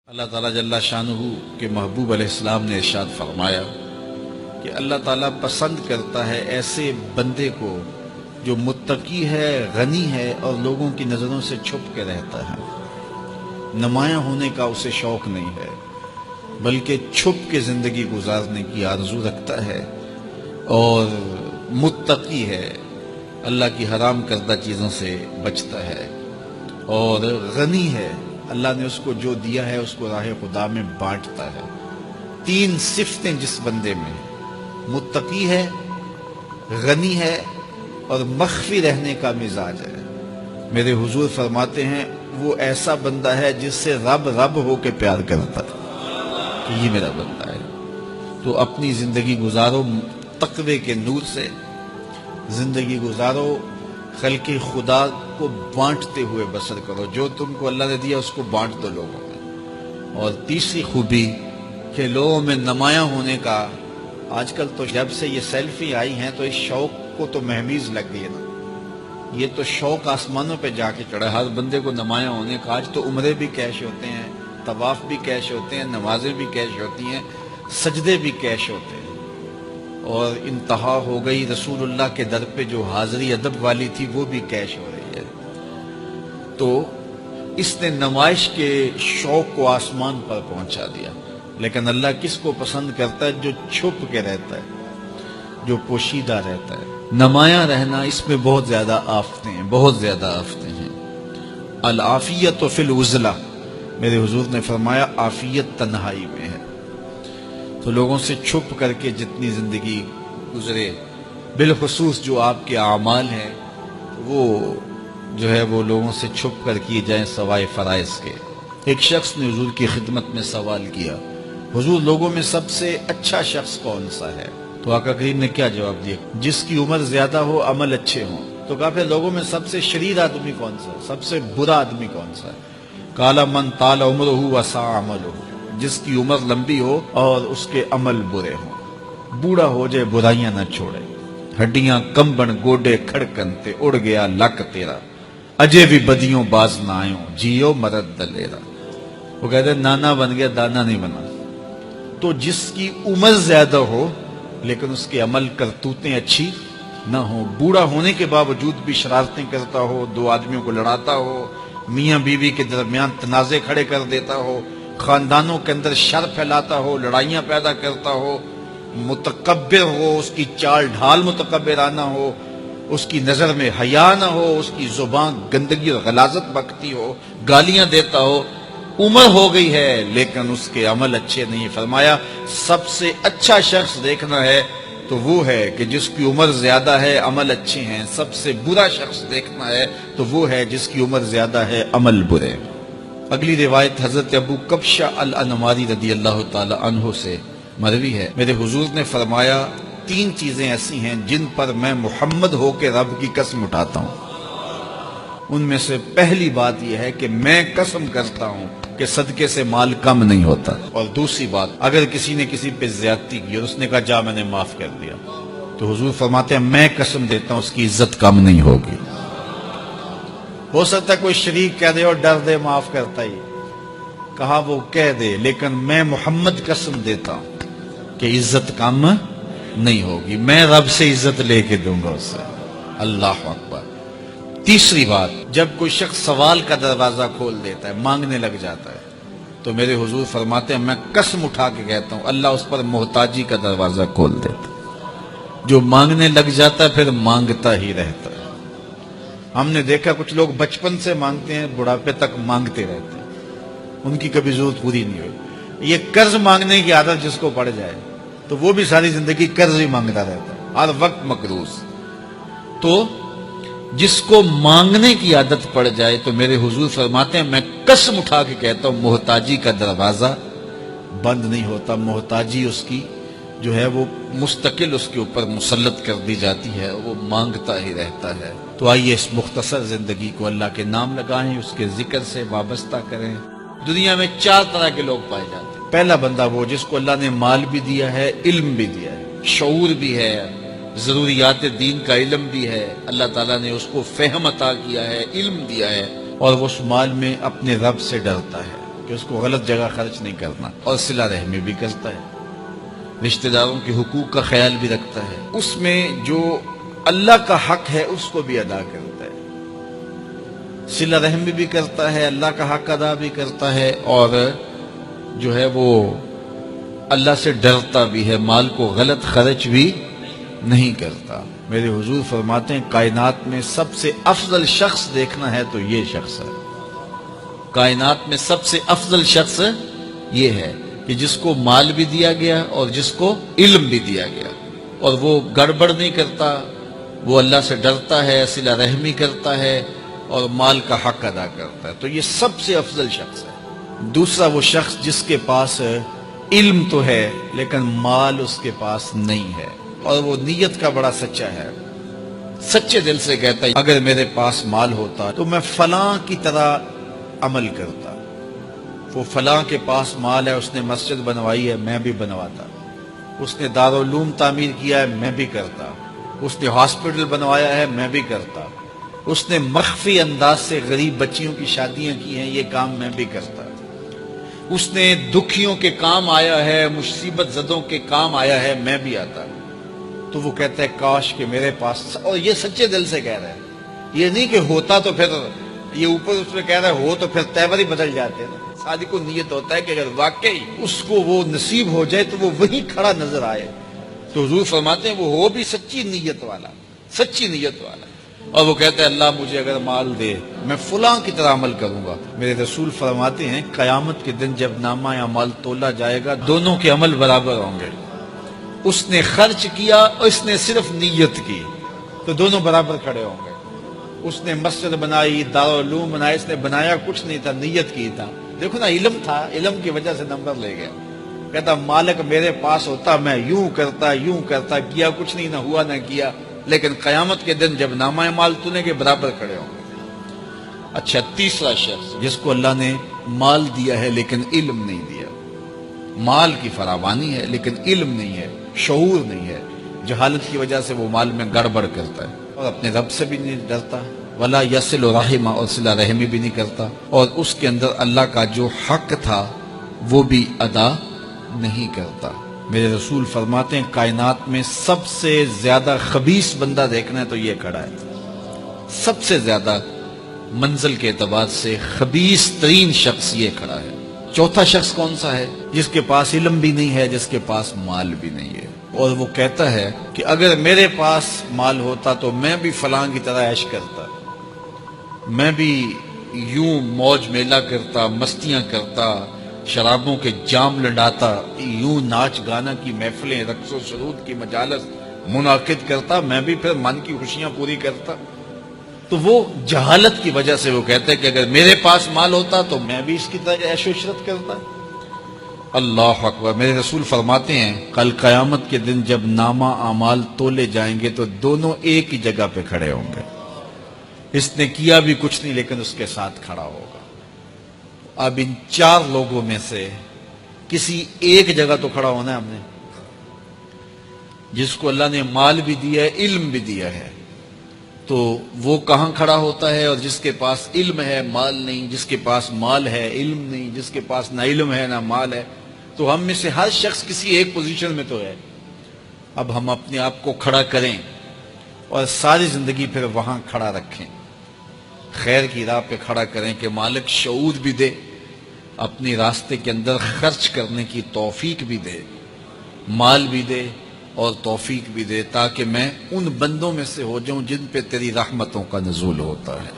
اللہ تعالیٰ جل شانہ کے محبوب علیہ السلام نے ارشاد فرمایا کہ اللہ تعالیٰ پسند کرتا ہے ایسے بندے کو جو متقی ہے، غنی ہے اور لوگوں کی نظروں سے چھپ کے رہتا ہے۔ نمایاں ہونے کا اسے شوق نہیں ہے، بلکہ چھپ کے زندگی گزارنے کی آرزو رکھتا ہے، اور متقی ہے، اللہ کی حرام کردہ چیزوں سے بچتا ہے، اور غنی ہے، اللہ نے اس کو جو دیا ہے اس کو راہ خدا میں بانٹتا ہے۔ تین صفتیں جس بندے میں، متقی ہے، غنی ہے اور مخفی رہنے کا مزاج ہے، میرے حضور فرماتے ہیں وہ ایسا بندہ ہے جس سے رب ہو کے پیار کرتا ہے کہ یہ میرا بندہ ہے۔ تو اپنی زندگی گزارو تقوی کے نور سے، زندگی گزارو خلق خدا کو بانٹتے ہوئے بسر کرو، جو تم کو اللہ نے دیا اس کو بانٹ دو لوگوں میں۔ اور تیسری خوبی کہ لوگوں میں نمایاں ہونے کا، آج کل تو جب سے یہ سیلفی آئی ہیں تو اس شوق کو تو مہمیز لگ گئی ہے نا، یہ تو شوق آسمانوں پہ جا کے چڑھا، ہر بندے کو نمایاں ہونے کا۔ آج تو عمرے بھی کیش ہوتے ہیں، طواف بھی کیش ہوتے ہیں، نمازیں بھی کیش ہوتی ہیں، سجدے بھی کیش ہوتے ہیں، اور انتہا ہو گئی رسول اللہ کے در پہ جو حاضری ادب والی تھی وہ بھی کیش ہو رہی ہے۔ تو اس نے نمائش کے شوق کو آسمان پر پہنچا دیا۔ لیکن اللہ کس کو پسند کرتا ہے؟ جو چھپ کے رہتا ہے، جو پوشیدہ رہتا ہے۔ نمایاں رہنا، اس میں بہت زیادہ آفتیں ہیں، بہت زیادہ آفتیں ہیں۔ العافیت فی العزلہ، میرے حضور نے فرمایا عافیت تنہائی میں ہے۔ تو لوگوں سے چھپ کر کے جتنی زندگی گزرے، بالخصوص جو آپ کے اعمال ہیں وہ جو ہے وہ لوگوں سے چھپ کر کیے جائیں سوائے فرائض کے۔ ایک شخص نے حضور کی خدمت میں سوال کیا، حضور لوگوں میں سب سے اچھا شخص کون سا ہے؟ تو آقا کریم نے کیا جواب دیا؟ جس کی عمر زیادہ ہو، عمل اچھے ہوں۔ تو کہا پھر لوگوں میں سب سے شریر آدمی کون سا ہے؟ سب سے برا آدمی کون سا ہے؟ قال من طال عمرہ وسع عملہ، جس کی عمر لمبی ہو اور اس کے عمل برے ہوں، بوڑھا ہو جائے برائیاں نہ چھوڑے، ہڈیاں کمبن گوڈے کھڑکن تے اڑ گیا لک تیرا، اجے بھی بدیوں باز نہ آئوں، جیو مرد دلیرا۔ وہ کہتے ہیں نانا بن گیا دانا نہیں بنا۔ تو جس کی عمر زیادہ ہو لیکن اس کے عمل کرتوتیں اچھی نہ ہوں، بوڑھا ہونے کے باوجود بھی شرارتیں کرتا ہو، دو آدمیوں کو لڑاتا ہو، میاں بیوی کے درمیان تنازع کھڑے کر دیتا ہو، خاندانوں کے اندر شر پھیلاتا ہو، لڑائیاں پیدا کرتا ہو، متکبر ہو، اس کی چال ڈھال متکبرانہ ہو، اس کی نظر میں حیا نہ ہو، اس کی زبان گندگی اور غلاظت بکتی ہو، گالیاں دیتا ہو، عمر ہو گئی ہے لیکن اس کے عمل اچھے نہیں۔ فرمایا سب سے اچھا شخص دیکھنا ہے تو وہ ہے کہ جس کی عمر زیادہ ہے، عمل اچھے ہیں۔ سب سے برا شخص دیکھنا ہے تو وہ ہے جس کی عمر زیادہ ہے، عمل برے۔ اگلی روایت حضرت ابو کبشہ الانماری رضی اللہ تعالی عنہ سے مروی ہے، میرے حضور نے فرمایا تین چیزیں ایسی ہیں جن پر میں محمد ہو کے رب کی قسم اٹھاتا ہوں۔ ان میں سے پہلی بات یہ ہے کہ میں قسم کرتا ہوں کہ صدقے سے مال کم نہیں ہوتا، اور دوسری بات اگر کسی نے کسی پہ زیادتی کی اور اس نے کہا جا میں نے معاف کر دیا، تو حضور فرماتے ہیں میں قسم دیتا ہوں اس کی عزت کم نہیں ہوگی۔ ہو سکتا ہے کوئی شریک کہہ دے اور ڈر دے معاف کرتا ہی، کہا وہ کہہ دے، لیکن میں محمد قسم دیتا ہوں کہ عزت کم نہیں ہوگی، میں رب سے عزت لے کے دوں گا اس سے۔ اللہ اکبر۔ تیسری بات، جب کوئی شخص سوال کا دروازہ کھول دیتا ہے، مانگنے لگ جاتا ہے، تو میرے حضور فرماتے ہیں میں قسم اٹھا کے کہتا ہوں اللہ اس پر محتاجی کا دروازہ کھول دیتا ہے۔ جو مانگنے لگ جاتا ہے پھر مانگتا ہی رہتا ہے۔ ہم نے دیکھا کچھ لوگ بچپن سے مانگتے ہیں، بڑھاپے تک مانگتے رہتے ہیں، ان کی کبھی ضرورت پوری نہیں ہوئی۔ یہ قرض مانگنے کی عادت جس کو پڑ جائے تو وہ بھی ساری زندگی قرض ہی مانگتا رہتا ہے، ہر وقت مقروض۔ تو جس کو مانگنے کی عادت پڑ جائے تو میرے حضور فرماتے ہیں میں قسم اٹھا کے کہتا ہوں محتاجی کا دروازہ بند نہیں ہوتا، محتاجی اس کی جو ہے وہ مستقل اس کے اوپر مسلط کر دی جاتی ہے، وہ مانگتا ہی رہتا ہے۔ تو آئیے اس مختصر زندگی کو اللہ کے نام لگائیں، اس کے ذکر سے وابستہ کریں۔ دنیا میں چار طرح کے لوگ پائے جاتے ہیں۔ پہلا بندہ وہ جس کو اللہ نے مال بھی دیا ہے، علم بھی دیا ہے، شعور بھی ہے، ضروریات دین کا علم بھی ہے، اللہ تعالیٰ نے اس کو فہم عطا کیا ہے، علم دیا ہے، اور وہ اس مال میں اپنے رب سے ڈرتا ہے، کہ اس کو غلط جگہ خرچ نہیں کرنا، اور صلہ رحمی بھی کرتا ہے، رشتہ داروں کے حقوق کا خیال بھی رکھتا ہے، اس میں جو اللہ کا حق ہے اس کو بھی ادا کرتا ہے، صلہ رحمی بھی کرتا ہے، اللہ کا حق ادا بھی کرتا ہے، اور جو ہے وہ اللہ سے ڈرتا بھی ہے، مال کو غلط خرچ بھی نہیں کرتا۔ میرے حضور فرماتے ہیں کائنات میں سب سے افضل شخص دیکھنا ہے تو یہ شخص ہے، کائنات میں سب سے افضل شخص یہ ہے کہ جس کو مال بھی دیا گیا اور جس کو علم بھی دیا گیا، اور وہ گڑبڑ نہیں کرتا، وہ اللہ سے ڈرتا ہے، صلہ رحمی کرتا ہے اور مال کا حق ادا کرتا ہے، تو یہ سب سے افضل شخص ہے۔ دوسرا وہ شخص جس کے پاس علم تو ہے لیکن مال اس کے پاس نہیں ہے، اور وہ نیت کا بڑا سچا ہے، سچے دل سے کہتا ہے اگر میرے پاس مال ہوتا تو میں فلاں کی طرح عمل کرتا، وہ فلاں کے پاس مال ہے، اس نے مسجد بنوائی ہے، میں بھی بنواتا، اس نے دارالعلوم تعمیر کیا ہے، میں بھی کرتا، اس نے ہاسپٹل بنوایا ہے، میں بھی کرتا، اس نے مخفی انداز سے غریب بچیوں کی شادیاں کی ہیں، یہ کام میں بھی کرتا، اس نے دکھیوں کے کام آیا ہے، مصیبت زدوں کے کام آیا ہے، میں بھی آتا۔ تو وہ کہتا ہے کاش کہ میرے پاس، اور یہ سچے دل سے کہہ رہا ہے، یہ نہیں کہ ہوتا تو پھر یہ اوپر اس میں کہہ رہا ہے ہو تو پھر تیور ہی بدل جاتے ہیں۔ صادق کو نیت ہوتا ہے کہ اگر واقعی اس کو وہ نصیب ہو جائے تو وہ وہیں کھڑا نظر آئے، تو حضور فرماتے ہیں وہ ہو بھی سچی نیت والا، سچی نیت والا، اور وہ کہتا ہے اللہ مجھے اگر مال دے میں فلاں کی طرح عمل کروں گا۔ میرے رسول فرماتے ہیں قیامت کے دن جب نامہ اعمال تولا جائے گا دونوں کے عمل برابر ہوں گے، اس نے خرچ کیا اور اس نے صرف نیت کی تو دونوں برابر کھڑے ہوں گے۔ اس نے مسجد بنائی، دارالعلوم بنایا، اس نے بنایا کچھ نہیں تھا، نیت کی تھا، دیکھو نا علم تھا، علم کی وجہ سے نمبر لے گیا۔ کہتا مالک میرے پاس ہوتا میں یوں کرتا، کیا کچھ نہیں، نہ ہوا نہ کیا، لیکن قیامت کے دن جب نامہ اعمال تونے کے برابر کھڑے ہوں گے۔ اچھا، تیسرا شخص جس کو اللہ نے مال دیا ہے لیکن علم نہیں دیا، مال کی فراوانی ہے لیکن علم نہیں ہے، شعور نہیں ہے، جہالت کی وجہ سے وہ مال میں گڑبڑ کرتا ہے، اور اپنے رب سے بھی نہیں ڈرتا، ولا یصل رحمہ، اور صلہ رحمی بھی نہیں کرتا، اور اس کے اندر اللہ کا جو حق تھا وہ بھی ادا نہیں کرتا۔ میرے رسول فرماتے ہیں کائنات میں سب سے زیادہ خبیث بندہ دیکھنا ہے تو یہ کھڑا ہے، سب سے زیادہ منزل کے اعتبار سے خبیث ترین شخص یہ کھڑا ہے۔ چوتھا شخص کون سا ہے؟ جس کے پاس علم بھی نہیں ہے، جس کے پاس مال بھی نہیں ہے، اور وہ کہتا ہے کہ اگر میرے پاس مال ہوتا تو میں بھی فلاں کی طرح عیش کرتا، میں بھی یوں موج میلہ کرتا، مستیاں کرتا، شرابوں کے جام لڑاتا، یوں ناچ گانا کی محفلیں، رقص و سرود کی مجالس منعقد کرتا، میں بھی پھر من کی خوشیاں پوری کرتا۔ تو وہ جہالت کی وجہ سے وہ کہتا ہے کہ اگر میرے پاس مال ہوتا تو میں بھی اس کی طرح عیش و عشرت کرتا۔ اللہ اکبر۔ میرے رسول فرماتے ہیں کل قیامت کے دن جب نامہ اعمال تولے جائیں گے تو دونوں ایک ہی جگہ پہ کھڑے ہوں گے، اس نے کیا بھی کچھ نہیں لیکن اس کے ساتھ کھڑا ہوگا۔ اب ان چار لوگوں میں سے کسی ایک جگہ تو کھڑا ہونا ہے ہم نے، جس کو اللہ نے مال بھی دیا ہے، علم بھی دیا ہے، تو وہ کہاں کھڑا ہوتا ہے؟ اور جس کے پاس علم ہے مال نہیں، جس کے پاس مال ہے علم نہیں، جس کے پاس نہ علم ہے نہ مال ہے، تو ہم میں سے ہر شخص کسی ایک پوزیشن میں تو ہے۔ اب ہم اپنے آپ کو کھڑا کریں اور ساری زندگی پھر وہاں کھڑا رکھیں، خیر کی راہ پہ کھڑا کریں کہ مالک شعور بھی دے، اپنی راستے کے اندر خرچ کرنے کی توفیق بھی دے، مال بھی دے اور توفیق بھی دے، تاکہ میں ان بندوں میں سے ہو جاؤں جن پہ تیری رحمتوں کا نزول ہوتا ہے۔